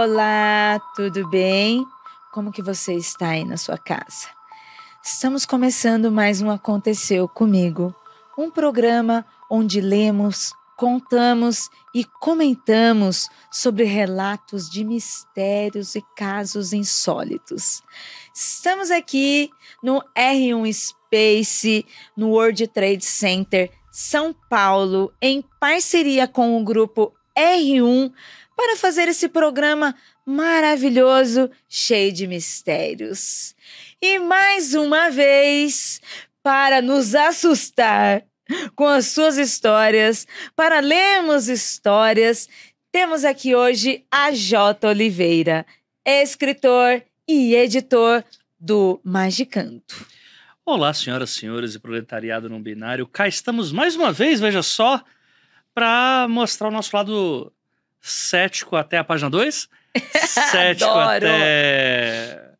Olá, tudo bem? Como que você está aí na sua casa? Estamos começando mais um Aconteceu Comigo, um programa onde lemos, contamos e comentamos sobre relatos de mistérios e casos insólitos. Estamos aqui no R1 Space, no World Trade Center, São Paulo, em parceria com o grupo R1, para fazer esse programa maravilhoso, cheio de mistérios. E mais uma vez, para nos assustar com as suas histórias, para lermos histórias, temos aqui hoje a J. Oliveira, escritor e editor do Magicanto. Olá, senhoras, senhores e proletariado não binário. Cá estamos mais uma vez, veja só, para mostrar o nosso lado cético até a página 2. Cético até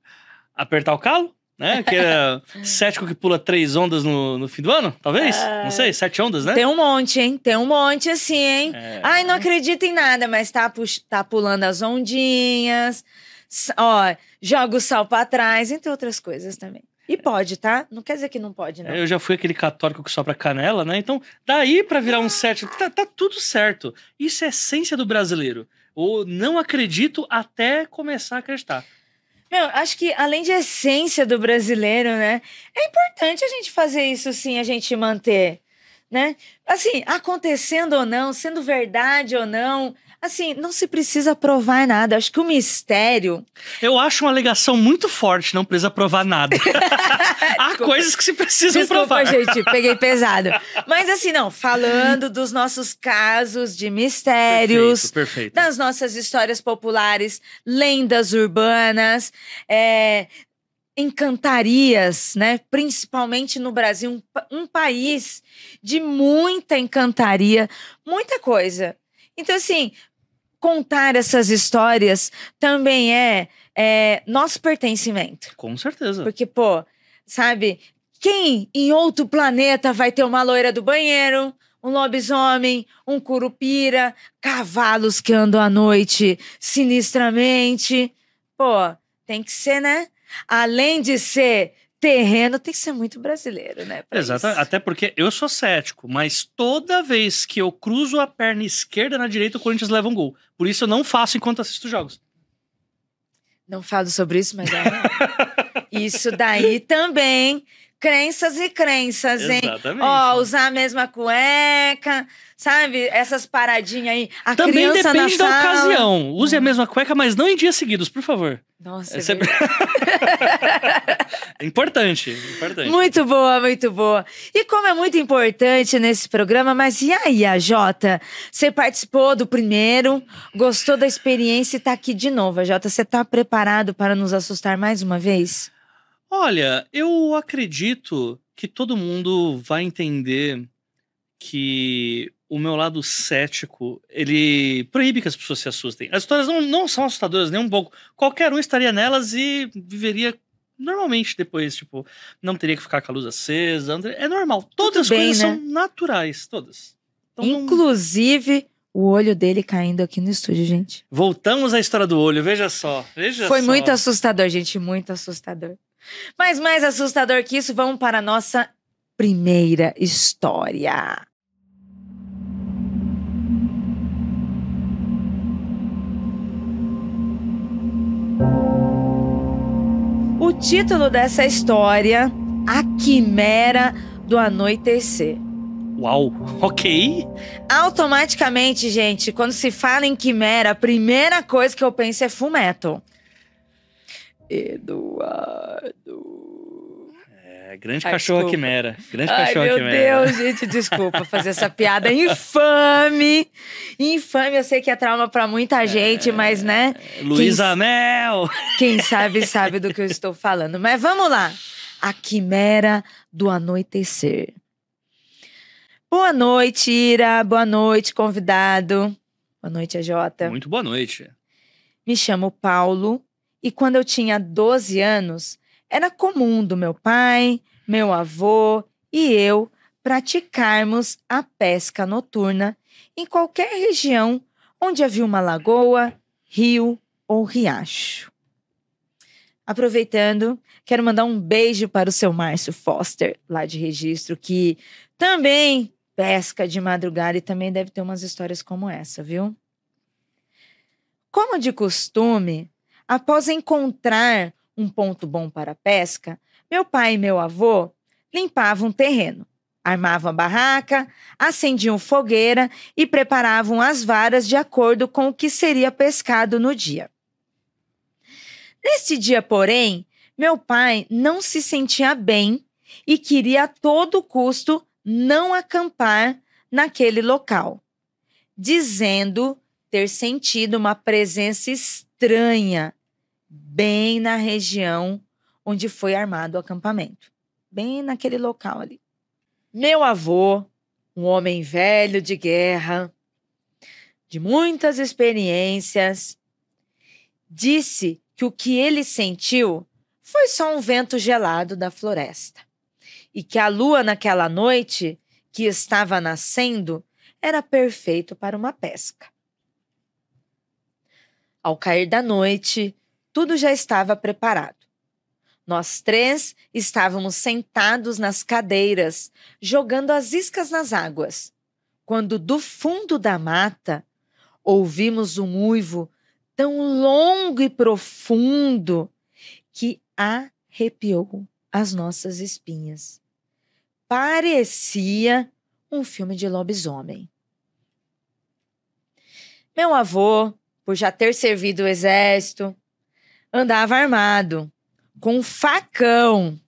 apertar o calo, né? Que é cético que pula 3 ondas no fim do ano, talvez? Não sei, 7 ondas, né? Tem um monte, hein? Tem um monte assim, hein? Ai, não acredito em nada, mas tá pulando as ondinhas, ó, joga o sal pra trás, entre outras coisas também. E pode, tá? Não quer dizer que não pode, não. Eu já fui aquele católico que sopra canela, né? Então, daí pra virar um cético, tá tudo certo. Isso é a essência do brasileiro. Ou não acredito até começar a acreditar. Meu, acho que além de essência do brasileiro, né? É importante a gente fazer isso sim, a gente manter, né? Assim, acontecendo ou não, sendo verdade ou não, assim, não se precisa provar nada. Acho que o mistério... Eu acho uma alegação muito forte, não precisa provar nada. Há coisas que se precisam provar. Desculpa, gente, peguei pesado. Mas assim, não, falando dos nossos casos de mistérios, perfeito. Das nossas histórias populares, lendas urbanas, encantarias, né? Principalmente no Brasil, um país de muita encantaria, muita coisa. Então, assim, contar essas histórias também é nosso pertencimento. Com certeza. Porque, pô, sabe, quem em outro planeta vai ter uma loira do banheiro, um lobisomem, um curupira, cavalos que andam à noite sinistramente? Pô, tem que ser, né? Além de ser terreno, tem que ser muito brasileiro, né? Exato, até porque eu sou cético, mas toda vez que eu cruzo a perna esquerda na direita, o Corinthians leva um gol. Por isso eu não faço enquanto assisto jogos. Não falo sobre isso, mas isso daí também, crenças e crenças, hein? Exatamente. Ó, usar a mesma cueca, sabe? Essas paradinhas aí. A também criança depende na da sala. ocasião. Use a mesma cueca, mas não em dias seguidos, por favor. Nossa, é sempre... Importante. Muito boa, muito boa. E como é muito importante nesse programa, mas e aí, a Jota? Você participou do primeiro, gostou da experiência e tá aqui de novo. A Jota, você tá preparado para nos assustar mais uma vez? Olha, eu acredito que todo mundo vai entender que o meu lado cético, ele proíbe que as pessoas se assustem. As histórias não são assustadoras nem um pouco. Qualquer um estaria nelas e viveria normalmente depois, tipo, não teria que ficar com a luz acesa. É normal. Todas as coisas são naturais, todas. Então, inclusive, o olho dele caindo aqui no estúdio, gente. Voltamos à história do olho, veja só. Foi muito assustador, gente, muito assustador. Mas mais assustador que isso, vamos para a nossa primeira história. O título dessa história, A Quimera do Anoitecer. Uau, ok. Automaticamente, gente, quando se fala em quimera, a primeira coisa que eu penso é fullmetal. Eduardo. Grande cachorro desculpa. Quimera. Grande Ai, cachorro meu Quimera. Deus, gente, desculpa fazer essa piada infame. Infame, eu sei que é trauma pra muita gente, mas, né? Luísa Mel. Quem sabe do que eu estou falando. Mas vamos lá. A Quimera do Anoitecer. Boa noite, Ira. Boa noite, convidado. Boa noite, AJ. Muito boa noite. Me chamo Paulo e quando eu tinha 12 anos, era comum do meu pai, meu avô e eu praticarmos a pesca noturna em qualquer região onde havia uma lagoa, rio ou riacho. Aproveitando, quero mandar um beijo para o seu Márcio Foster, lá de Registro, que também pesca de madrugada e também deve ter umas histórias como essa, viu? Como de costume, após encontrar um ponto bom para a pesca, meu pai e meu avô limpavam o terreno, armavam a barraca, acendiam fogueira e preparavam as varas de acordo com o que seria pescado no dia. Neste dia, porém, meu pai não se sentia bem e queria a todo custo não acampar naquele local, dizendo ter sentido uma presença estranha bem na região onde foi armado o acampamento, bem naquele local ali. Meu avô, um homem velho de guerra, de muitas experiências, disse que o que ele sentiu foi só um vento gelado da floresta e que a lua naquela noite que estava nascendo era perfeito para uma pesca. Ao cair da noite, tudo já estava preparado. Nós três estávamos sentados nas cadeiras, jogando as iscas nas águas, quando do fundo da mata ouvimos um uivo tão longo e profundo que arrepiou as nossas espinhas. Parecia um filme de lobisomem. Meu avô, por já ter servido o exército, andava armado, com um facão,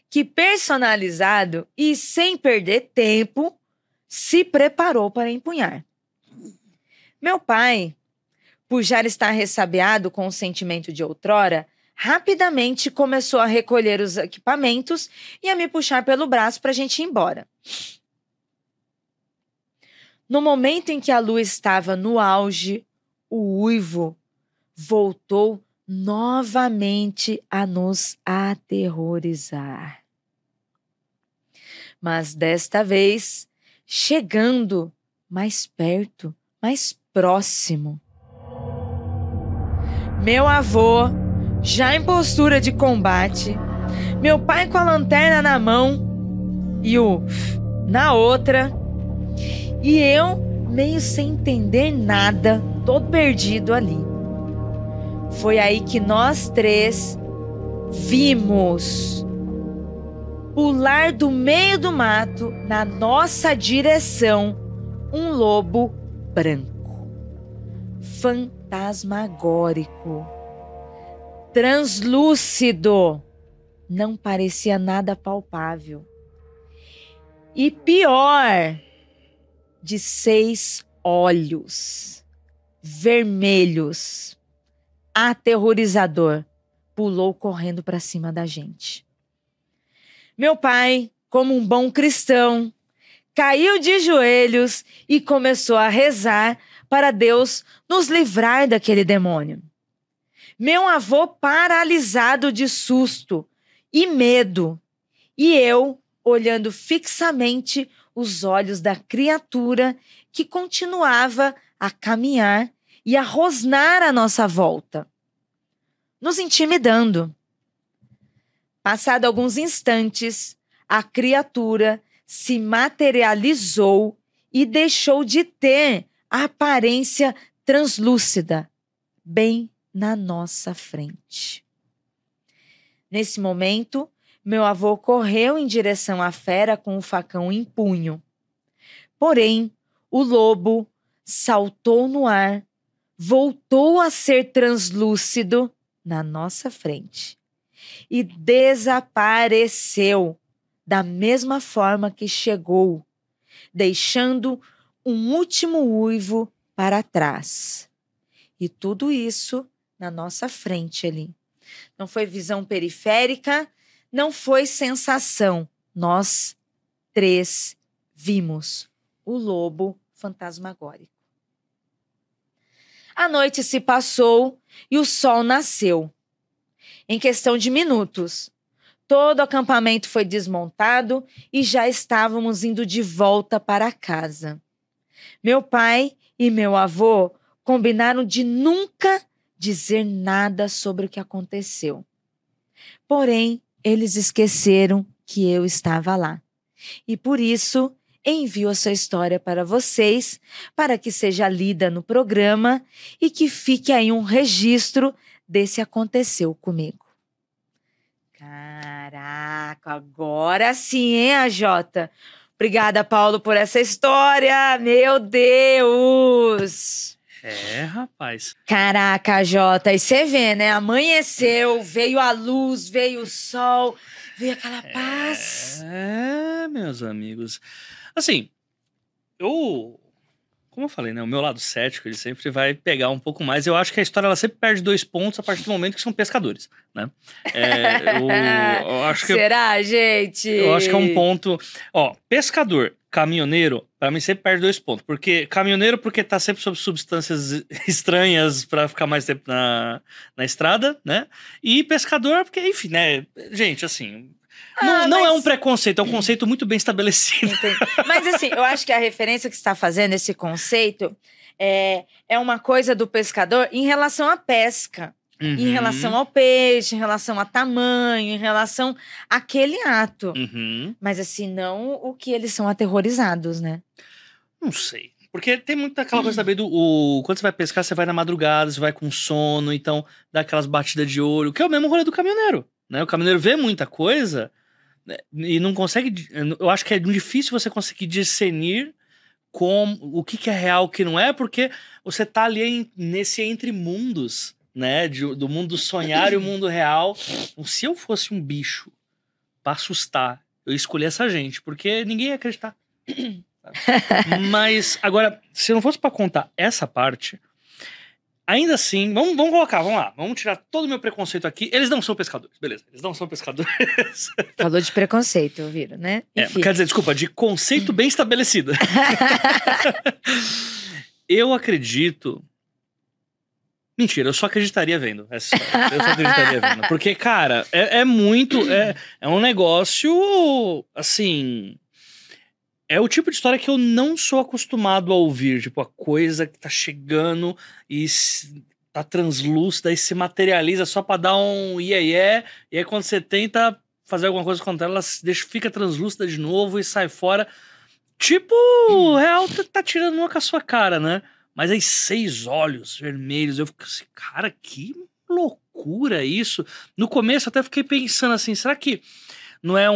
que personalizado e sem perder tempo, se preparou para empunhar. Meu pai, por já estar ressabiado com o sentimento de outrora, rapidamente começou a recolher os equipamentos e a me puxar pelo braço para a gente ir embora. No momento em que a lua estava no auge, o uivo voltou novamente a nos aterrorizar. Mas desta vez, chegando mais perto, mais próximo. Meu avô, já em postura de combate, meu pai com a lanterna na mão e o na outra, e eu meio sem entender nada, todo perdido ali. Foi aí que nós três vimos pular do meio do mato na nossa direção um lobo branco, fantasmagórico, translúcido, não parecia nada palpável. E pior, de 6 olhos, vermelhos, aterrorizador, pulou correndo para cima da gente. Meu pai, como um bom cristão, caiu de joelhos e começou a rezar para Deus nos livrar daquele demônio. Meu avô paralisado de susto e medo, e eu olhando fixamente os olhos da criatura que continuava a caminhar e a rosnar à nossa volta, nos intimidando. Passado alguns instantes, a criatura se materializou e deixou de ter a aparência translúcida, bem na nossa frente. Nesse momento, meu avô correu em direção à fera com o facão em punho. Porém, o lobo saltou no ar, voltou a ser translúcido na nossa frente e desapareceu da mesma forma que chegou, deixando um último uivo para trás. E tudo isso na nossa frente ali. Não foi visão periférica, não foi sensação. Nós três vimos o lobo fantasmagórico. A noite se passou e o sol nasceu. Em questão de minutos, todo o acampamento foi desmontado e já estávamos indo de volta para casa. Meu pai e meu avô combinaram de nunca dizer nada sobre o que aconteceu. Porém, eles esqueceram que eu estava lá. E por isso, envio a sua história para vocês, para que seja lida no programa e que fique aí um registro desse aconteceu comigo. Caraca, agora sim, hein, AJ? Obrigada, Paulo, por essa história. Meu Deus! Rapaz. Caraca, AJ, e você vê, né? Amanheceu, veio a luz, veio o sol, veio aquela paz. Meus amigos. Assim, como eu falei, né? O meu lado cético, ele sempre vai pegar um pouco mais. Eu acho que a história, ela sempre perde 2 pontos a partir do momento que são pescadores, né? Eu acho que... Será, gente? Eu acho que é um ponto... Ó, pescador, caminhoneiro, pra mim sempre perde 2 pontos. Porque caminhoneiro, porque tá sempre sob substâncias estranhas pra ficar mais tempo na estrada, né? E pescador, porque, enfim, né? Gente, assim... Não é um preconceito, é um conceito muito bem estabelecido. Entendi. Mas assim, eu acho que a referência que você está fazendo, esse conceito, é uma coisa do pescador em relação à pesca. Uhum. Em relação ao peixe, em relação a tamanho, em relação àquele ato. Uhum. Mas assim, não o que eles são aterrorizados, né? Não sei. Porque tem muita aquela coisa também quando você vai pescar, você vai na madrugada, você vai com sono, então dá aquelas batidas de olho, que é o mesmo rolê do caminhoneiro, né? O caminhoneiro vê muita coisa, né, e não consegue... Eu acho que é difícil você conseguir discernir o que é real, o que não é, porque você tá ali nesse entre mundos, né? Do mundo sonhar e o mundo real. Se eu fosse um bicho pra assustar, eu escolhi essa gente, porque ninguém ia acreditar. Mas, agora, se não fosse pra contar essa parte, ainda assim, vamos colocar, vamos lá, vamos tirar todo o meu preconceito aqui. Eles não são pescadores, beleza, eles não são pescadores. Falou de preconceito, viram, né? Quer dizer, desculpa, de conceito bem estabelecido. Eu acredito... Mentira, eu só acreditaria vendo essa história. Eu só acreditaria vendo. Porque, cara, é muito... É um negócio, assim... É o tipo de história que eu não sou acostumado a ouvir. Tipo, a coisa que tá chegando e tá translúcida e se materializa só pra dar um iê. E aí quando você tenta fazer alguma coisa contra ela, fica translúcida de novo e sai fora. Tipo, o real tá tirando uma com a sua cara, né? Mas aí 6 olhos vermelhos. Eu fico assim, cara, que loucura isso. No começo eu até fiquei pensando assim, será que... Não é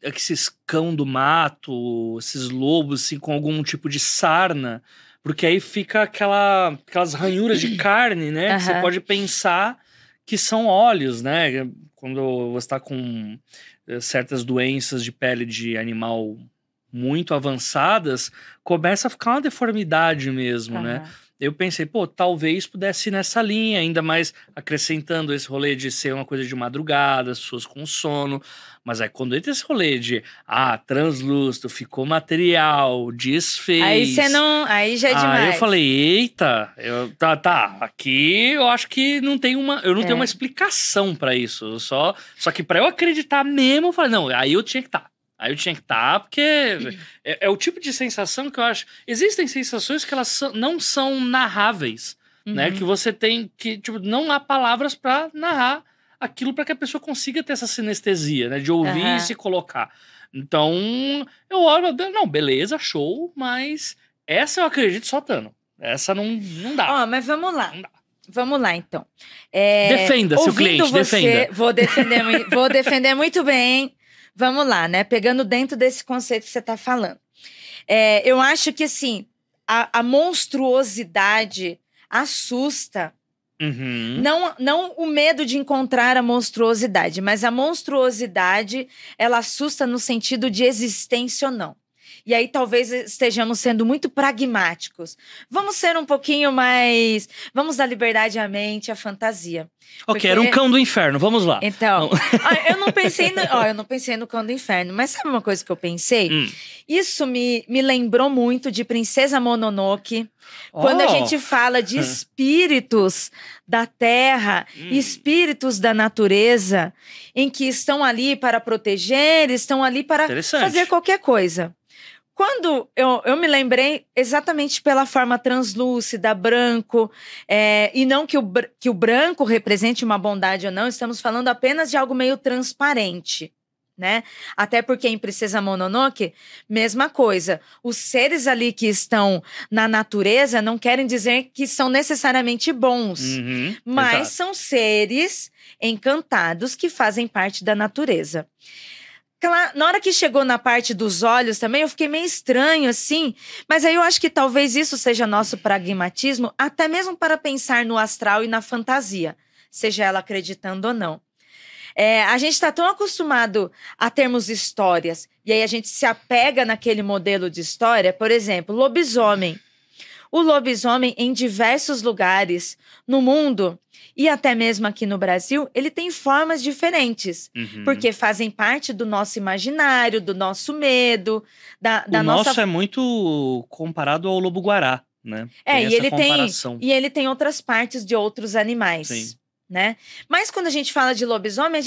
esses cão do mato, esses lobos, assim, com algum tipo de sarna, porque aí fica aquelas ranhuras de carne, né? Que você pode pensar que são olhos, né? Quando você está com certas doenças de pele de animal muito avançadas, começa a ficar uma deformidade mesmo, né? Eu pensei, talvez pudesse ir nessa linha, ainda mais acrescentando esse rolê de ser uma coisa de madrugada, as pessoas com sono. Mas aí quando entra esse rolê de, translúcido, ficou material, desfez... Aí já é demais. Aí eu falei, eita, aqui eu acho que não tem eu não tenho uma explicação pra isso. Só que pra eu acreditar mesmo, eu falei, não, aí eu tinha que estar. Aí eu tinha que estar, porque é o tipo de sensação que eu acho... Existem sensações que elas não são narráveis, né? Que você tem que... Tipo, não há palavras pra narrar aquilo para que a pessoa consiga ter essa sinestesia, né? De ouvir e se colocar. Então, eu olho... Não, beleza, show, mas essa eu acredito só dando. Essa não dá. Mas vamos lá. Não dá. Vamos lá, então. Defenda, seu cliente, defenda. Vou defender muito bem. Vamos lá, né? Pegando dentro desse conceito que você está falando. Eu acho que, assim, a monstruosidade assusta. Uhum. Não o medo de encontrar a monstruosidade, mas a monstruosidade, ela assusta no sentido de existência ou não. E aí talvez estejamos sendo muito pragmáticos. Vamos ser um pouquinho mais... Vamos dar liberdade à mente, à fantasia. Ok, era um cão do inferno, vamos lá. Então, eu não pensei no cão do inferno, mas sabe uma coisa que eu pensei? Isso me lembrou muito de Princesa Mononoke. Quando a gente fala de espíritos da terra, espíritos da natureza, em que estão ali para proteger, estão ali para fazer qualquer coisa. quando eu me lembrei exatamente pela forma translúcida, branco, e não que o branco represente uma bondade ou não, estamos falando apenas de algo meio transparente, né? Até porque em Princesa Mononoke, mesma coisa. Os seres ali que estão na natureza não querem dizer que são necessariamente bons, mas exato. são seres encantados que fazem parte da natureza. Na hora que chegou na parte dos olhos também, eu fiquei meio estranho, assim. Mas aí eu acho que talvez isso seja nosso pragmatismo, até mesmo para pensar no astral e na fantasia, seja ela acreditando ou não. A gente está tão acostumado a termos histórias, e aí a gente se apega naquele modelo de história, por exemplo, lobisomem. O lobisomem, em diversos lugares no mundo, e até mesmo aqui no Brasil, ele tem formas diferentes, porque fazem parte do nosso imaginário, do nosso medo, da O nossa... nosso é muito comparado ao lobo-guará, né? Tem essa comparação. E ele tem outras partes de outros animais. Sim. Né? Mas quando a gente fala de lobisomem,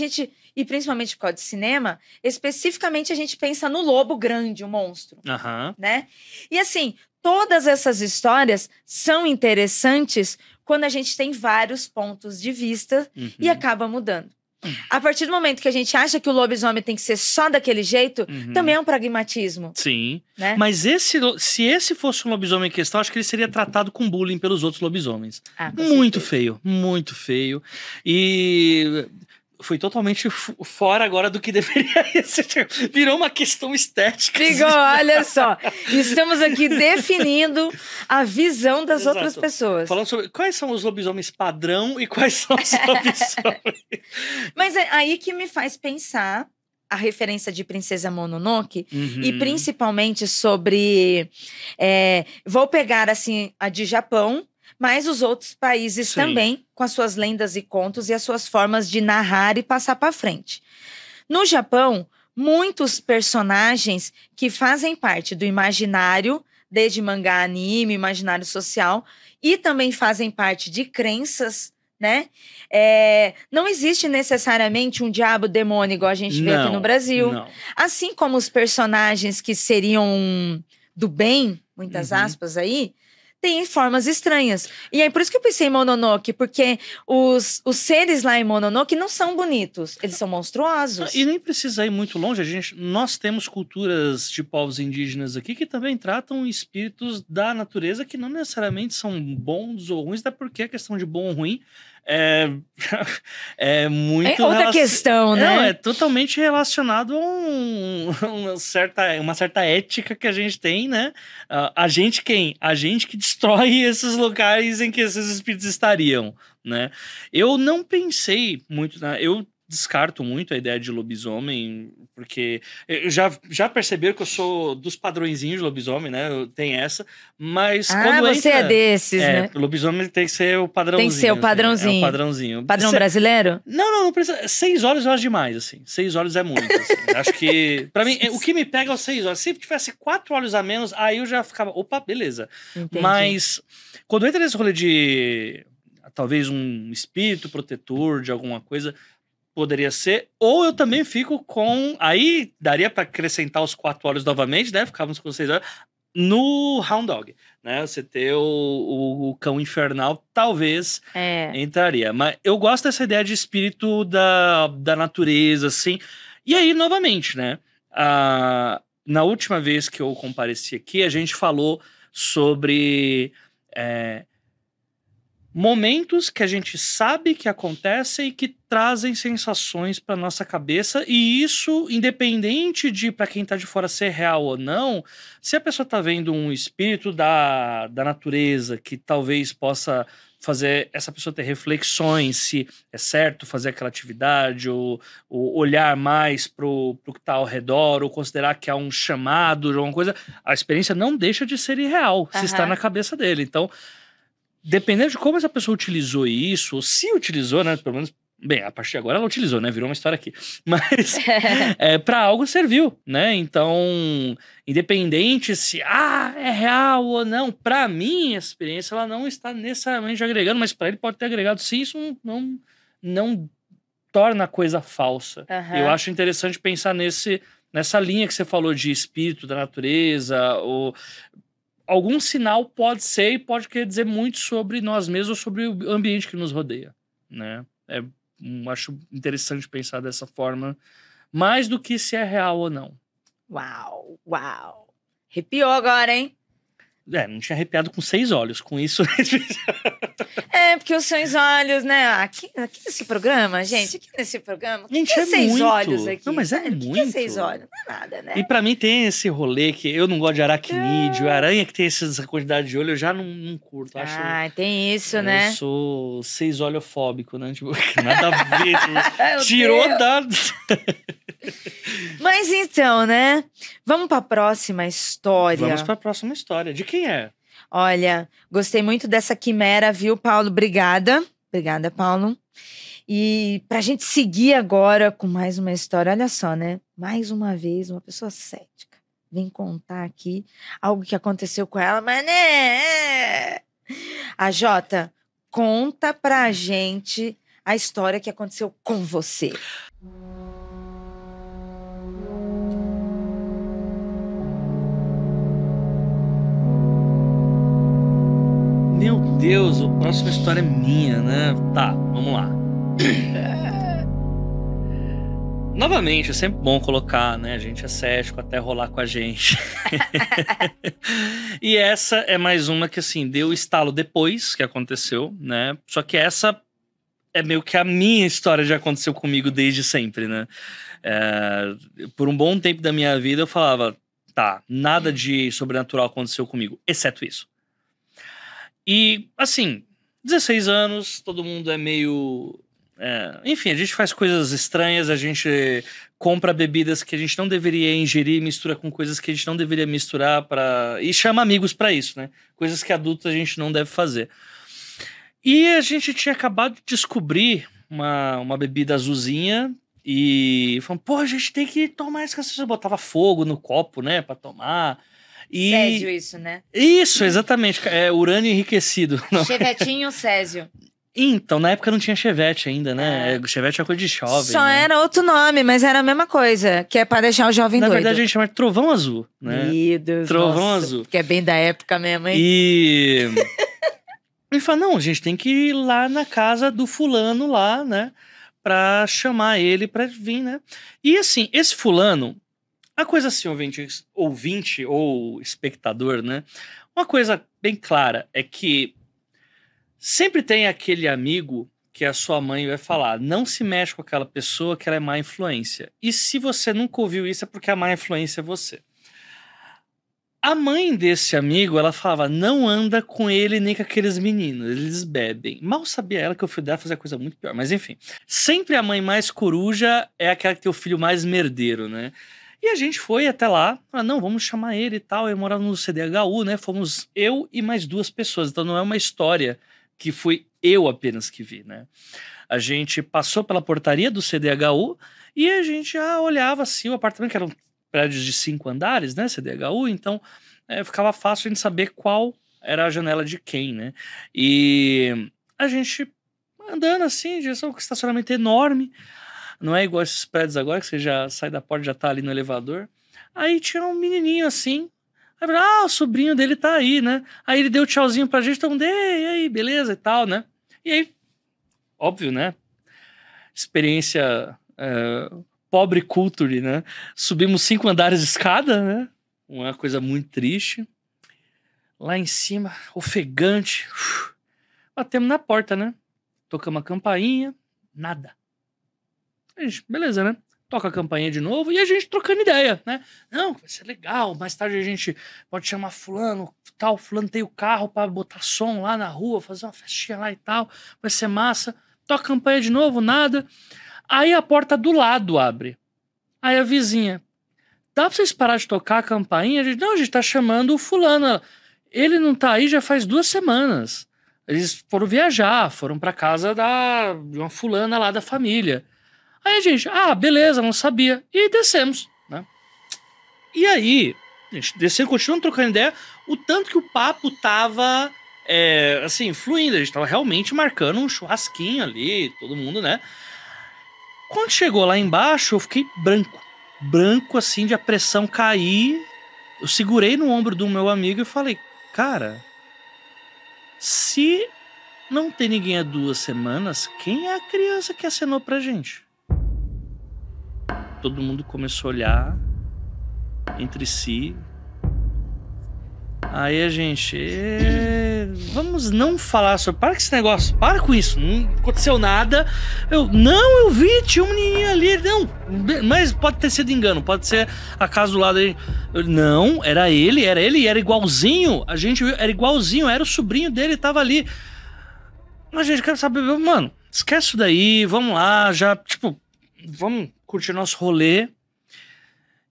e principalmente por causa de cinema, especificamente a gente pensa no lobo grande, o monstro, né? E assim, todas essas histórias são interessantes quando a gente tem vários pontos de vista e acaba mudando. A partir do momento que a gente acha que o lobisomem tem que ser só daquele jeito, também é um pragmatismo. Sim. Né? Mas se esse fosse um lobisomem em questão, acho que ele seria tratado com bullying pelos outros lobisomens. Muito feio, muito feio. E foi totalmente fora agora do que deveria ser. Virou uma questão estética. Ficou, olha só. Estamos aqui definindo a visão das outras pessoas. Falando sobre quais são os lobisomens padrão e quais são os lobisomens. Mas é aí que me faz pensar a referência de Princesa Mononoke e principalmente sobre... vou pegar assim a de Japão, mas os outros países também, com as suas lendas e contos e as suas formas de narrar e passar para frente. No Japão, muitos personagens que fazem parte do imaginário, desde mangá, anime, imaginário social, e também fazem parte de crenças, né? Não existe necessariamente um diabo demônio igual a gente vê aqui no Brasil. Não. Assim como os personagens que seriam do bem, muitas aspas aí, tem formas estranhas. E é por isso que eu pensei em Mononoke, porque os seres lá em Mononoke não são bonitos, eles são monstruosos. E nem precisa ir muito longe, nós temos culturas de povos indígenas aqui que também tratam espíritos da natureza que não necessariamente são bons ou ruins, até porque a questão de bom ou ruim é muito... É outra questão, né? Não, é totalmente relacionado a uma certa ética que a gente tem, né? A gente que destrói esses locais em que esses espíritos estariam, né? Eu não pensei muito... Eu descarto muito a ideia de lobisomem, porque já perceberam que eu sou dos padrõezinhos de lobisomem, né? Tem essa, mas quando você é desses, né? O lobisomem tem que ser o padrãozinho. Tem que ser o padrãozinho. Assim, é o padrãozinho. Padrão brasileiro? Não precisa. 6 olhos eu acho demais, assim. 6 olhos é muito, assim. Acho que, pra mim, o que me pega é os 6 olhos. Se tivesse 4 olhos a menos, aí eu já ficava, opa, beleza. Entendi. Mas, quando entra nesse rolê de, talvez, um espírito protetor de alguma coisa... Poderia ser, ou eu também fico com... Aí daria para acrescentar os 4 olhos novamente, né? Ficávamos com 6 olhos. No Hound Dog, né? Você ter o cão infernal, talvez entraria. Mas eu gosto dessa ideia de espírito da natureza, assim. E aí, novamente, né? Na última vez que eu compareci aqui, a gente falou sobre... momentos que a gente sabe que acontecem e que trazem sensações para nossa cabeça, e isso, independente de para quem tá de fora ser real ou não, se a pessoa tá vendo um espírito da natureza que talvez possa fazer essa pessoa ter reflexões se é certo fazer aquela atividade, ou olhar mais pro que tá ao redor, ou considerar que há um chamado de alguma coisa, a experiência não deixa de ser irreal, se está na cabeça dele. Então, dependendo de como essa pessoa utilizou isso, ou se utilizou, né? Pelo menos, bem, a partir de agora ela utilizou, né? Virou uma história aqui. Mas para algo serviu, né? Então, independente se é real ou não, para mim, a experiência ela não está necessariamente agregando, mas para ele pode ter agregado. Se isso não torna a coisa falsa. Eu acho interessante pensar nessa linha que você falou de espírito da natureza, ou algum sinal pode ser e pode querer dizer muito sobre nós mesmos ou sobre o ambiente que nos rodeia, né? Acho interessante pensar dessa forma, mais do que se é real ou não. Uau, uau. Arrepiou agora, hein? Não tinha arrepiado com 6 olhos, com isso. Porque os seus olhos, né? Aqui nesse programa, gente, Gente, que é 6 muito. olhos aqui? Não, mas é O que é muito. 6 olhos? Não é nada, né? E pra mim tem esse rolê que eu não gosto de aracnídeo, aranha que tem essa quantidade de olho, eu já não curto. Tem isso, né? Eu sou 6 olhofóbico, né? Tipo, nada a ver. Meu Tirou Deus. da... Mas então, né? Vamos pra próxima história. Vamos pra próxima história. De quem é? Olha, gostei muito dessa quimera, viu, Paulo? Obrigada. Obrigada, Paulo. E pra gente seguir agora com mais uma história, olha só, né? Mais uma vez, uma pessoa cética vem contar aqui algo que aconteceu com ela, mas né? A Jota, conta pra gente a história que aconteceu com você. Meu Deus, a próxima história é minha, né? Tá, vamos lá. Novamente, é sempre bom colocar, né? A gente é cético até rolar com a gente. E essa é mais uma que, assim, deu estalo depois que aconteceu, né? Só que essa é meio que a minha história já aconteceu comigo desde sempre, né? Por um bom tempo da minha vida eu falava, tá, nada de sobrenatural aconteceu comigo, exceto isso. E, assim, 16 anos, todo mundo é meio... enfim, a gente faz coisas estranhas, a gente compra bebidas que a gente não deveria ingerir, mistura com coisas que a gente não deveria misturar e chama amigos pra isso, né? Coisas que adultos a gente não deve fazer. E a gente tinha acabado de descobrir uma bebida azulzinha e falamos, pô, a gente tem que tomar isso. Você botava fogo no copo, né, pra tomar. Césio, isso, né? Isso, exatamente. Urânio enriquecido. Chevetinho Césio. Então, na época não tinha Chevette ainda, né? Chevette é coisa de jovem. Só né? era outro nome, mas era a mesma coisa, que é pra deixar o jovem Na doido. verdade, a gente chama de Trovão Azul, né? Meu Deus, Trovão nossa, Azul. que é bem da época mesmo, hein? E... ele fala, não, a gente tem que ir lá na casa do fulano lá, né? Pra chamar ele pra vir, né? E assim, esse fulano... A coisa assim, ouvinte ou espectador, né? Uma coisa bem clara é que sempre tem aquele amigo que a sua mãe vai falar, não se mexe com aquela pessoa que ela é má influência. E se você nunca ouviu isso é porque a má influência é você. A mãe desse amigo, ela falava, não anda com ele nem com aqueles meninos, eles bebem. Mal sabia ela que o filho dela fazia coisa muito pior, mas enfim. Sempre a mãe mais coruja é aquela que tem o filho mais merdeiro, né? E a gente foi até lá, não, vamos chamar ele e tal, eu morava no CDHU, né, fomos eu e mais 2 pessoas, então não é uma história que fui eu apenas que vi, né. A gente passou pela portaria do CDHU e a gente já olhava assim, o apartamento, que eram prédios de 5 andares, né, CDHU, então ficava fácil a gente saber qual era a janela de quem, né. E a gente andando assim, em direção a um estacionamento enorme, não é igual esses prédios agora, que você já sai da porta e já tá ali no elevador. Aí tinha um menininho assim. Aí o sobrinho dele tá aí, né? Aí ele deu tchauzinho pra gente, então, e aí, beleza e tal, né? E aí, óbvio, né? Experiência pobre culture, né? Subimos 5 andares de escada, né? Uma coisa muito triste. Lá em cima, ofegante. Batemos na porta, né? Tocamos a campainha, nada. A gente, beleza, né? Toca a campainha de novo e a gente trocando ideia, né? Não, vai ser legal, mais tarde a gente pode chamar fulano, tal, fulano tem o carro pra botar som lá na rua, fazer uma festinha lá e tal, vai ser massa. Toca a campainha de novo, nada. Aí a porta do lado abre. Aí a vizinha, dá pra vocês parar de tocar a campainha? A gente tá chamando o fulano. Ele não tá aí já faz 2 semanas. Eles foram viajar, foram pra casa de uma fulana lá da família. Aí a gente, beleza, não sabia. E descemos, né? E aí, a gente descendo, continuando trocando ideia, o tanto que o papo tava, assim, fluindo. A gente tava realmente marcando um churrasquinho ali, todo mundo, né? Quando chegou lá embaixo, eu fiquei branco. branco, assim, de a pressão cair. Eu segurei no ombro do meu amigo e falei, cara, se não tem ninguém há 2 semanas, quem é a criança que acenou pra gente? Todo mundo começou a olhar entre si. Aí a gente... vamos não falar sobre... Para com esse negócio, para com isso. Não aconteceu nada. Eu vi, tinha um menininho ali. Não, mas pode ter sido engano. Pode ser acaso do lado aí. Não, era ele, era igualzinho. A gente viu, era igualzinho, era o sobrinho dele, tava ali. Mas a gente quer saber, mano, esquece isso daí, vamos lá, já, tipo, vamos curtir nosso rolê.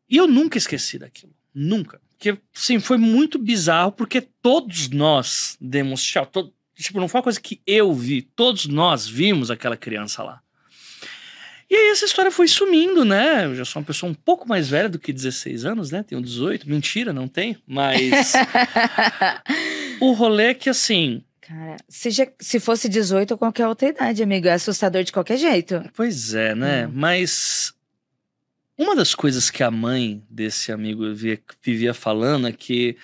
E eu nunca esqueci daquilo, nunca. Porque, sim, foi muito bizarro, porque todos nós demos tchau. Tipo, não foi uma coisa que eu vi, todos nós vimos aquela criança lá. E aí essa história foi sumindo, né? Eu já sou uma pessoa um pouco mais velha do que 16 anos, né? Tenho 18, mentira, não tenho. Mas o rolê é que, assim... Cara, se fosse 18 ou qualquer outra idade, amigo, é assustador de qualquer jeito. Pois é, né? Mas uma das coisas que a mãe desse amigo vivia falando é que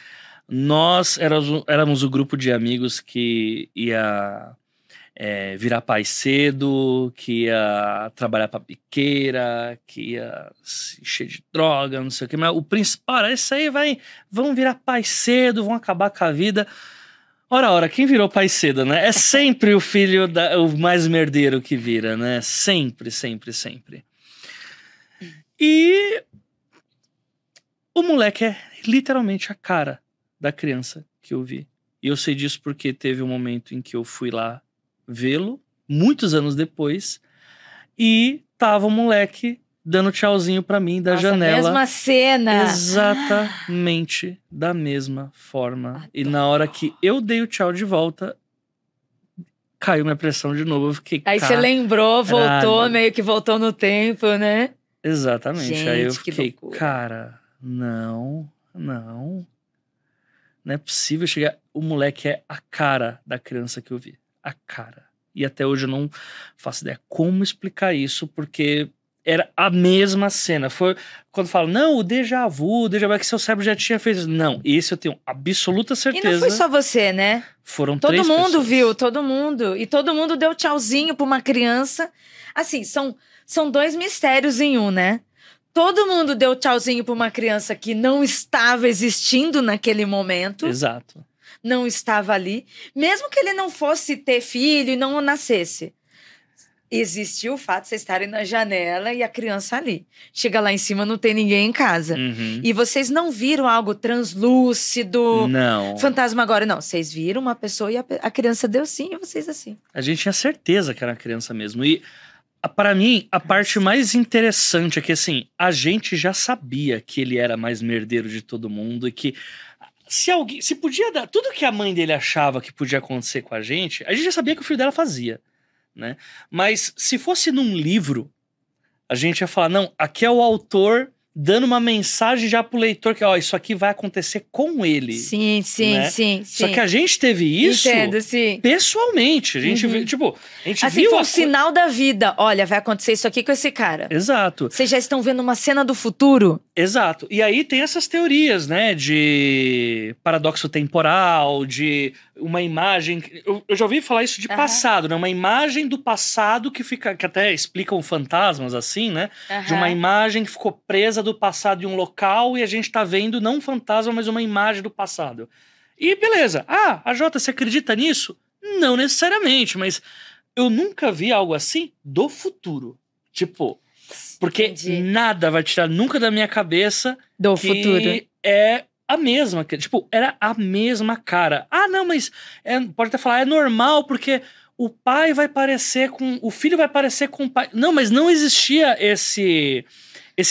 nós éramos o grupo de amigos que ia virar pai cedo, que ia trabalhar pra biqueira, que ia se encher de droga, não sei o que. Mas o principal era isso aí, vão virar pai cedo, vão acabar com a vida. Ora, quem virou pai cedo, né? É sempre o filho, o mais merdeiro que vira, né? Sempre, sempre, sempre. E o moleque é literalmente a cara da criança que eu vi. E eu sei disso porque teve um momento em que eu fui lá vê-lo, muitos anos depois, e tava o moleque dando tchauzinho pra mim da janela. Mesma cena. Exatamente da mesma forma. Adoro. E na hora que eu dei o tchau de volta, caiu minha pressão de novo. Eu fiquei... Aí você lembrou, voltou, meio que voltou no tempo, né? Exatamente. Gente, aí eu fiquei, cara, não é possível chegar... O moleque é a cara da criança que eu vi. A cara. E até hoje eu não faço ideia como explicar isso, porque... Era a mesma cena. Foi quando fala, não, o déjà vu é que seu cérebro já tinha feito. Não, esse eu tenho absoluta certeza. E não foi só você, né? Foram 3 pessoas. Todo mundo viu, todo mundo. E todo mundo deu tchauzinho pra uma criança. Assim, são 2 mistérios em um, né? Todo mundo deu tchauzinho pra uma criança que não estava existindo naquele momento. Exato. Não estava ali. Mesmo que ele não fosse ter filho e não nascesse. Existiu o fato de vocês estarem na janela e a criança ali. Chega lá em cima, não tem ninguém em casa. Uhum. E vocês não viram algo translúcido, não, fantasmagórico, não. Vocês viram uma pessoa e a criança deu sim e vocês assim. A gente tinha certeza que era uma criança mesmo. E, para mim, a parte mais interessante é que, assim, a gente já sabia que ele era mais merdeiro de todo mundo e que se podia dar... Tudo que a mãe dele achava que podia acontecer com a gente já sabia que o filho dela fazia. Né? Mas se fosse num livro, a gente ia falar, não, aqui é o autor dando uma mensagem já pro leitor que, ó, isso aqui vai acontecer com ele. Sim. Só que a gente teve isso pessoalmente. A gente viu, tipo, a gente assim, viu foi um sinal da vida. Olha, vai acontecer isso aqui com esse cara. Exato. Vocês já estão vendo uma cena do futuro? Exato. E aí tem essas teorias, né, de paradoxo temporal, de uma imagem... Eu já ouvi falar isso de passado, né? Uma imagem do passado que até explicam fantasmas, assim, né? De uma imagem que ficou presa do passado em um local e a gente tá vendo não um fantasma, mas uma imagem do passado. E beleza. A Jota, você acredita nisso? Não necessariamente, mas eu nunca vi algo assim do futuro. Tipo, porque nada vai tirar nunca da minha cabeça do que futuro. É a mesma, tipo, era a mesma cara. Não, mas pode até falar, é normal, porque o pai vai parecer com... O filho vai parecer com o pai. Não, mas não existia esse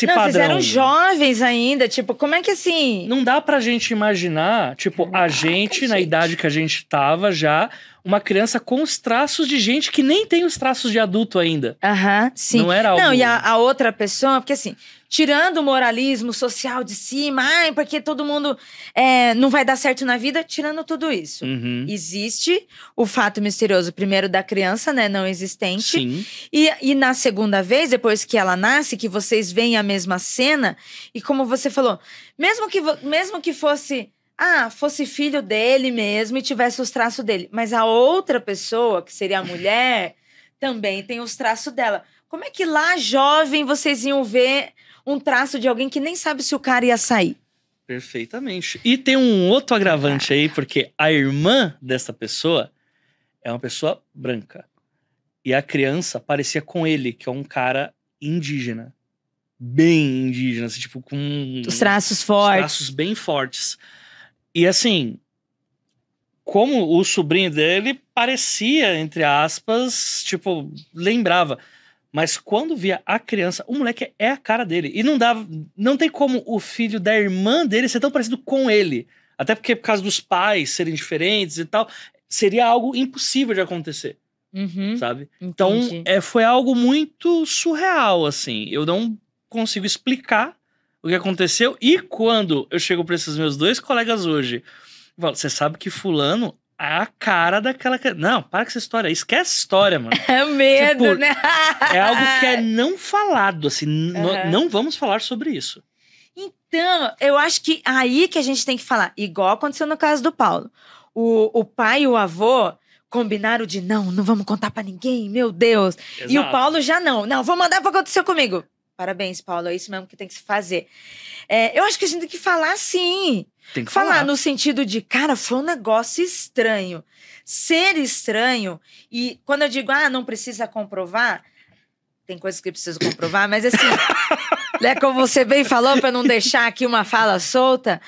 padrão. Vocês eram jovens ainda, tipo, como é que assim... Não dá pra gente imaginar, tipo, a gente, na idade que a gente tava já, uma criança com os traços de gente que nem tem os traços de adulto ainda. Sim. Não era algo... Não, e a outra pessoa, porque assim, tirando o moralismo social de cima, porque todo mundo não vai dar certo na vida, tirando tudo isso. Existe o fato misterioso, primeiro da criança, né, não existente. Sim. E na segunda vez, depois que ela nasce, que vocês veem a mesma cena, e como você falou, mesmo que fosse filho dele mesmo e tivesse os traços dele, mas a outra pessoa, que seria a mulher, também tem os traços dela. Como é que lá, jovem, vocês iam ver um traço de alguém que nem sabe se o cara ia sair? Perfeitamente. E tem um outro agravante aí, porque a irmã dessa pessoa é uma pessoa branca. E a criança parecia com ele, que é um cara indígena. Bem indígena, assim, tipo, com... Os traços fortes. Os traços bem fortes. E assim, como o sobrinho dele parecia, entre aspas, tipo, lembrava. Mas quando via a criança, o moleque é a cara dele. E não tem como o filho da irmã dele ser tão parecido com ele. Até porque por causa dos pais serem diferentes e tal, seria algo impossível de acontecer. Sabe? Entendi. Então, foi algo muito surreal, assim. Eu não consigo explicar o que aconteceu. E quando eu chego para esses meus dois colegas hoje, eu falo, você sabe que fulano é a cara daquela... Não, para com essa história. Esquece essa história, mano. É medo, tipo, né? É algo que é não falado, assim. Não vamos falar sobre isso. Então, eu acho que aí que a gente tem que falar. Igual aconteceu no caso do Paulo. O pai e o avô combinaram de não vamos contar pra ninguém, meu Deus. Exato. E o Paulo já não, vou mandar pra acontecer comigo. Parabéns, Paulo, é isso mesmo que tem que se fazer. Eu acho que a gente tem que falar sim. Tem que falar no sentido de, cara, foi um negócio estranho. Ser estranho, e quando eu digo, não precisa comprovar, tem coisas que precisa comprovar, mas assim, né, como você bem falou, pra não deixar aqui uma fala solta,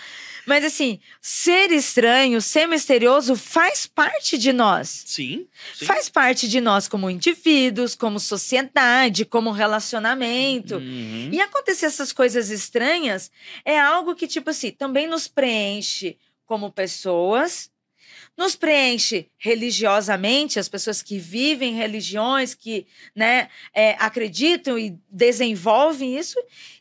mas assim, ser estranho, ser misterioso faz parte de nós. Sim. Faz parte de nós como indivíduos, como sociedade, como relacionamento. E acontecer essas coisas estranhas é algo que, tipo assim, também nos preenche como pessoas, nos preenche religiosamente, as pessoas que vivem religiões, que acreditam e desenvolvem isso,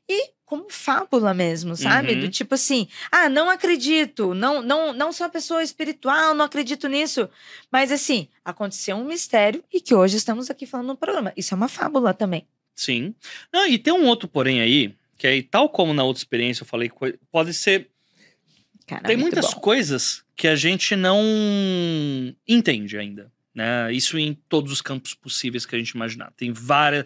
e como fábula mesmo, sabe? Do tipo assim, não acredito, não sou uma pessoa espiritual, não acredito nisso. Mas assim, aconteceu um mistério e que hoje estamos aqui falando no programa. Isso é uma fábula também. Sim. Não, e tem um outro porém aí, que aí, tal como na outra experiência eu falei, pode ser... Cara, tem muitas coisas que a gente não entende ainda. Né? Isso em todos os campos possíveis que a gente imaginar. Tem várias...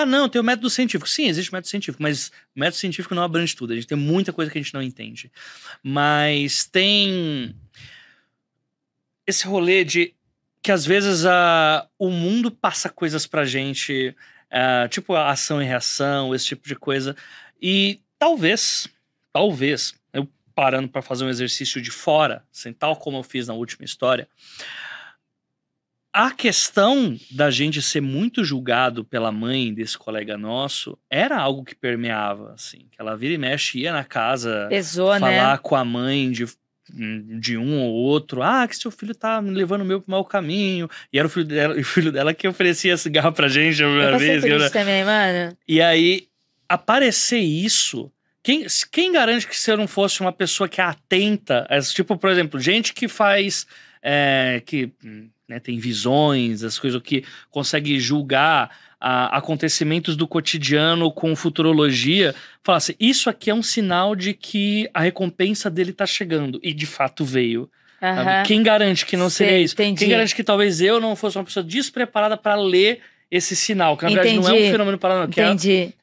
não, tem o método científico. Sim, existe o método científico, mas o método científico não abrange tudo. A gente tem muita coisa que a gente não entende. Mas tem esse rolê de que às vezes o mundo passa coisas pra gente, tipo ação e reação, esse tipo de coisa. E talvez, eu parando pra fazer um exercício de fora, assim, tal como eu fiz na última história, a questão da gente ser muito julgado pela mãe desse colega nosso era algo que permeava, assim. Que ela vira e mexe, ia na casa falar com a mãe de um ou outro. Que seu filho tá me levando o meu pro mau caminho. E era o filho dela que oferecia cigarro pra gente uma vez. Eu isso também, mano. E aí, aparecer isso... Quem garante que se eu não fosse uma pessoa que é atenta... Tipo, por exemplo, gente que faz... tem visões, as coisas que consegue julgar acontecimentos do cotidiano com futurologia, fala assim, isso aqui é um sinal de que a recompensa dele tá chegando, e de fato veio. Quem garante que não seria isso? Entendi. Quem garante que talvez eu não fosse uma pessoa despreparada para ler esse sinal, que na verdade não é um fenômeno paranormal. Entendi.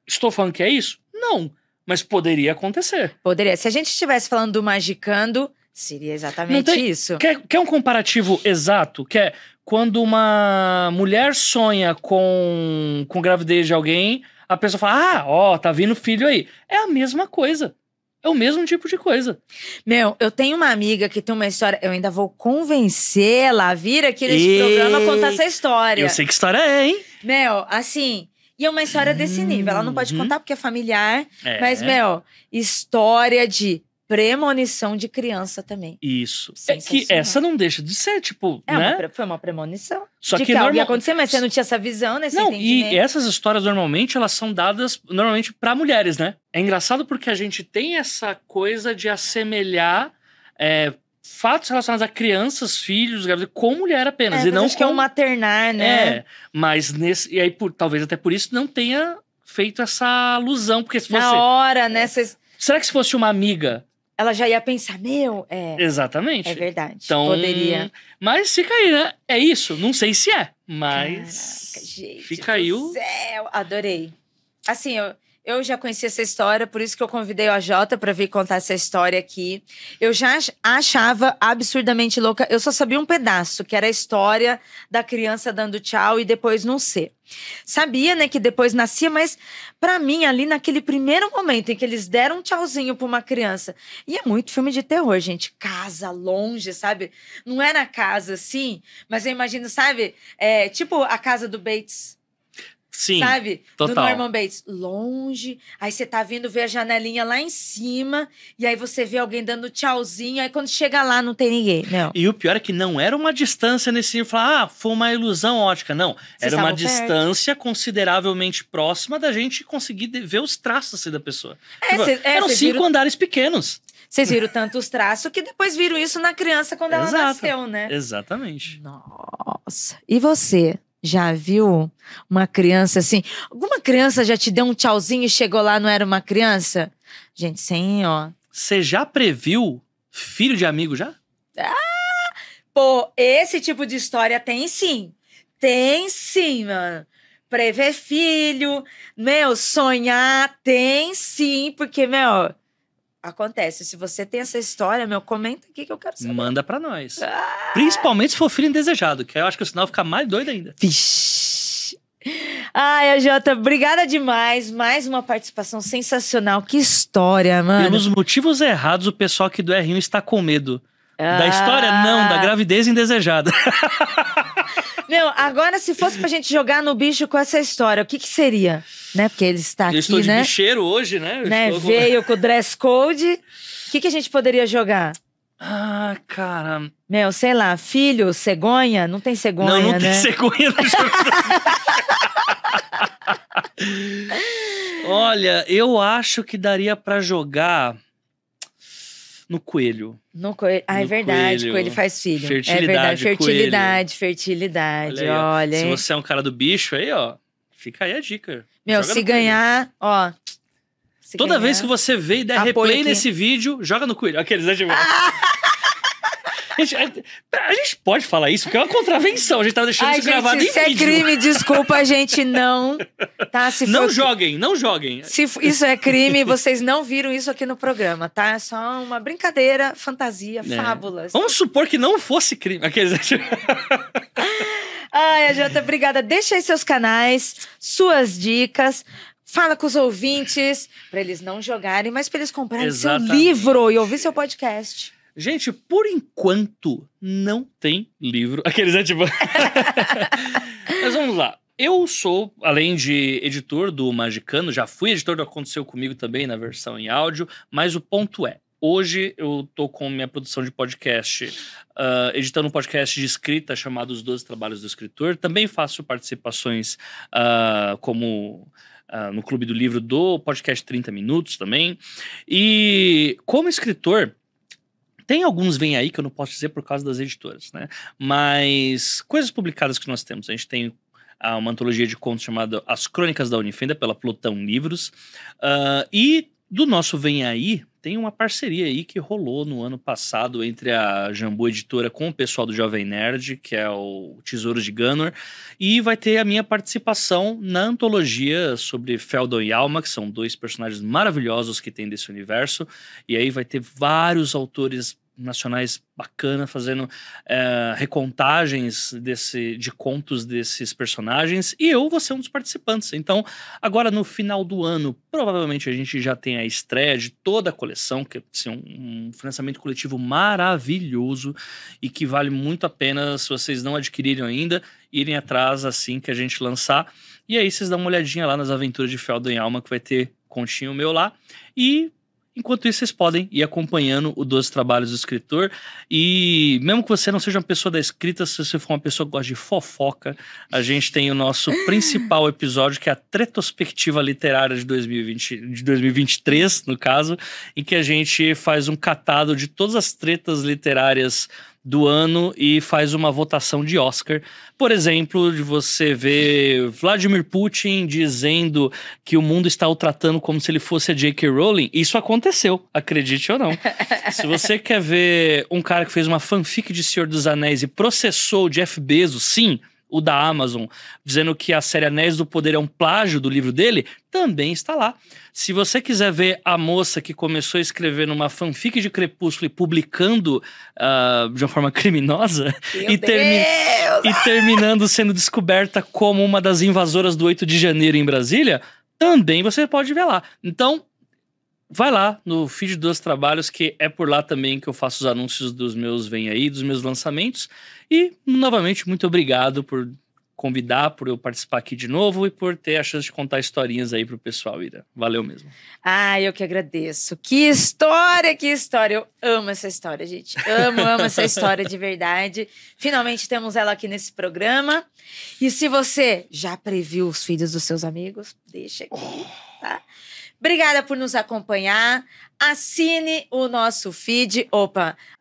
Estou falando que é isso? Não, mas poderia acontecer. Poderia. Se a gente estivesse falando do Magicando, seria exatamente isso. Quer um comparativo exato? Que é quando uma mulher sonha com gravidez de alguém, a pessoa fala, tá vindo filho aí. É a mesma coisa. É o mesmo tipo de coisa. Meu, eu tenho uma amiga que tem uma história, eu ainda vou convencê-la a vir aqui nesse programa contar essa história. Eu sei que história é, hein? Meu, assim... E é uma história desse nível. Ela não pode contar porque é familiar. Mas, meu, história de premonição de criança também. Isso. É que essa não deixa de ser, tipo, né? Foi uma premonição. Só de que algo ia acontecer, mas você não tinha essa visão, né? Não, e essas histórias normalmente, elas são dadas normalmente pra mulheres, né? É engraçado porque a gente tem essa coisa de assemelhar fatos relacionados a crianças, filhos, com mulher apenas. E não acho que é um maternar, né? Mas e aí talvez até por isso não tenha feito essa alusão, porque se fosse... Na hora, né? Será que se fosse uma amiga... Ela já ia pensar, Exatamente. É verdade, então, poderia. Mas fica aí, né? É isso, não sei se mas... Caraca, gente fica aí o... céu, adorei. Assim, eu já conheci essa história, por isso que eu convidei o AJ pra vir contar essa história aqui. Eu já achava absurdamente louca. Eu só sabia um pedaço, que era a história da criança dando tchau e depois não ser. Sabia, né, que depois nascia, mas pra mim, ali naquele primeiro momento em que eles deram um tchauzinho pra uma criança, e é muito filme de terror, gente, casa longe, sabe? Não é na casa, assim, mas eu imagino, sabe? Tipo a casa do Bates. Sim, sabe? total. Do Norman Bates. Longe. Aí você tá vindo ver a janelinha lá em cima. E aí você vê alguém dando tchauzinho. Aí quando chega lá, não tem ninguém. Não. E o pior é que não era uma distância nesse nível. Falar, foi uma ilusão ótica. Não. Era uma distância consideravelmente próxima da gente conseguir ver os traços assim, da pessoa. Eram 5 andares pequenos. Vocês viram tantos traços que depois viram isso na criança quando ela nasceu, né? Exatamente. Nossa. E você? Já viu uma criança assim? Alguma criança já te deu um tchauzinho e chegou lá, não era uma criança? Gente, sim, ó. Você já previu filho de amigo já? Pô, esse tipo de história tem sim. Tem sim, mano. Prever filho, sonhar, tem sim, porque, acontece. Se você tem essa história, comenta aqui que eu quero saber. Manda pra nós. Principalmente se for filho indesejado, que eu acho que o sinal fica mais doido ainda. Vixe. Ai, AJ, obrigada demais. Mais uma participação sensacional. Que história, mano. Pelos motivos errados, o pessoal aqui do R1 está com medo. Da história, não. Da gravidez indesejada. Agora se fosse pra gente jogar no bicho com essa história, o que seria? Né? Porque ele está aqui, eu estou de bicheiro hoje, né? Veio com o dress code. O que a gente poderia jogar? Ah, cara... sei lá, filho, cegonha? Não tem cegonha, não tem cegonha no jogo. Olha, eu acho que daria pra jogar... No coelho. No coelho. É verdade, coelho faz filho. Fertilidade, é verdade, fertilidade. Fertilidade. Olha se você é um cara do bicho aí, ó, fica aí a dica. Se ganhar, ó. Toda vez que você vê e der replay nesse vídeo, joga no coelho. Aqueles, né, tipo... A gente pode falar isso, porque é uma contravenção. A gente tava deixando isso gravado em vídeo. Se é crime, desculpa, a gente não. Tá? Não joguem. Se isso é crime, vocês não viram isso aqui no programa, tá? É só uma brincadeira, fantasia, fábulas. Vamos supor que não fosse crime. Aqueles... Ai, AJ, obrigada. Deixa aí seus canais, suas dicas. Fala com os ouvintes, pra eles não jogarem, mas pra eles comprarem seu livro e ouvir seu podcast. Gente, por enquanto, não tem livro. Aqueles, né, tipo... Mas vamos lá. Eu sou, além de editor do Magicano, já fui editor do Aconteceu Comigo também, na versão em áudio, mas o ponto é, hoje eu tô com minha produção de podcast, editando um podcast de escrita chamado Os 12 Trabalhos do Escritor. Também faço participações como... no Clube do Livro do podcast 30 Minutos também. E como escritor... Tem alguns vem aí que eu não posso dizer por causa das editoras, né? Mas coisas publicadas que nós temos. A gente tem uma antologia de contos chamada As Crônicas da Unifenda, pela Plutão Livros. E do nosso Vem Aí, tem uma parceria aí que rolou no ano passado entre a Jambu Editora com o pessoal do Jovem Nerd, que é o Tesouros de Ganor, e vai ter a minha participação na antologia sobre Feldon e Alma, que são 2 personagens maravilhosos que tem desse universo, e aí vai ter vários autores nacionais bacana fazendo recontagens de contos desses personagens, e eu vou ser um dos participantes. Então, agora no final do ano, provavelmente a gente já tem a estreia de toda a coleção, que é assim, um financiamento coletivo maravilhoso e que vale muito a pena, se vocês não adquirirem ainda, irem atrás assim que a gente lançar. E aí vocês dão uma olhadinha lá nas aventuras de Feldon e Alma, que vai ter continho meu lá. E Enquanto isso, vocês podem ir acompanhando o 12 Trabalhos do Escritor. E mesmo que você não seja uma pessoa da escrita, se você for uma pessoa que gosta de fofoca, a gente tem o nosso principal episódio, que é a Retrospectiva Literária de 2023, no caso, em que a gente faz um catado de todas as tretas literárias do ano e faz uma votação de Oscar. Por exemplo, de você ver Vladimir Putin dizendo que o mundo está o tratando como se ele fosse a J.K. Rowling. Isso aconteceu, acredite ou não. Se você quer ver um cara que fez uma fanfic de Senhor dos Anéis e processou o Jeff Bezos, sim, o da Amazon, dizendo que a série Anéis do Poder é um plágio do livro dele, também está lá. Se você quiser ver a moça que começou a escrever numa fanfic de Crepúsculo e publicando de uma forma criminosa e terminando sendo descoberta como uma das invasoras do 8 de janeiro em Brasília, também você pode ver lá. Então, vai lá no feed dos trabalhos, que é por lá também que eu faço os anúncios dos meus Vem Aí, dos meus lançamentos. E, novamente, muito obrigado por convidar, por eu participar aqui de novo e por ter a chance de contar historinhas aí pro pessoal, Ira. Valeu mesmo. Eu que agradeço. Que história, que história. Eu amo essa história, gente. Amo essa história de verdade. Finalmente temos ela aqui nesse programa. E se você já previu os filhos dos seus amigos, deixa aqui, tá? Obrigada por nos acompanhar. Assine o nosso feed.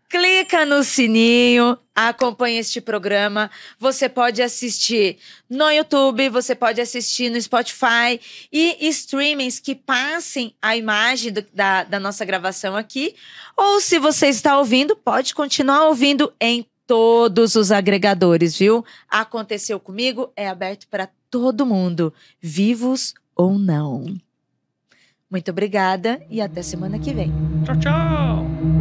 Clica no sininho, acompanhe este programa. Você pode assistir no YouTube, você pode assistir no Spotify e streamings que passem a imagem da nossa gravação aqui. Ou se você está ouvindo, pode continuar ouvindo em todos os agregadores, viu? Aconteceu Comigo é aberto para todo mundo, vivos ou não. Muito obrigada e até semana que vem. Tchau, tchau!